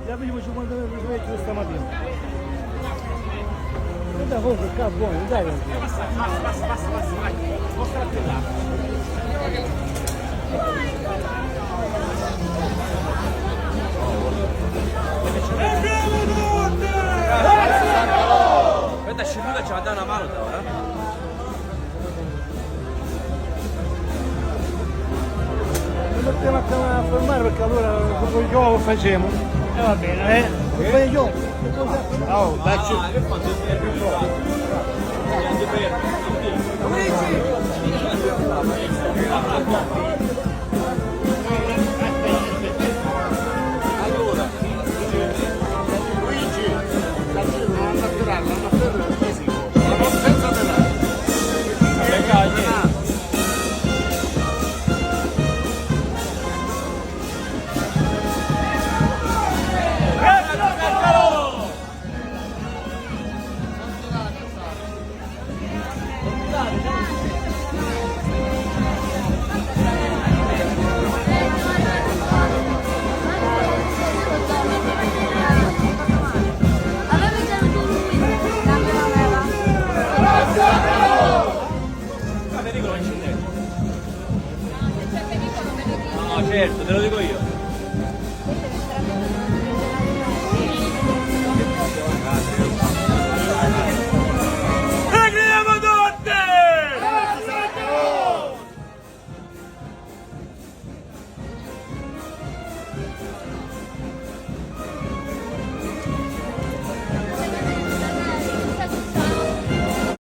Ya prima ci quando mi sveglio stamattina. E da comunque qua buono, dai. Aspetta, scimuta ci va a dare una mano ora. Non dobbiamo a fermare perché allora dopo il gioco facciamo. Va bene, Che fai io? Oh, dacci. Allora, Luigi, non naturale, non naturale fisico, ma senza denaro. Federico non ci deve. No, certo, te lo dico io.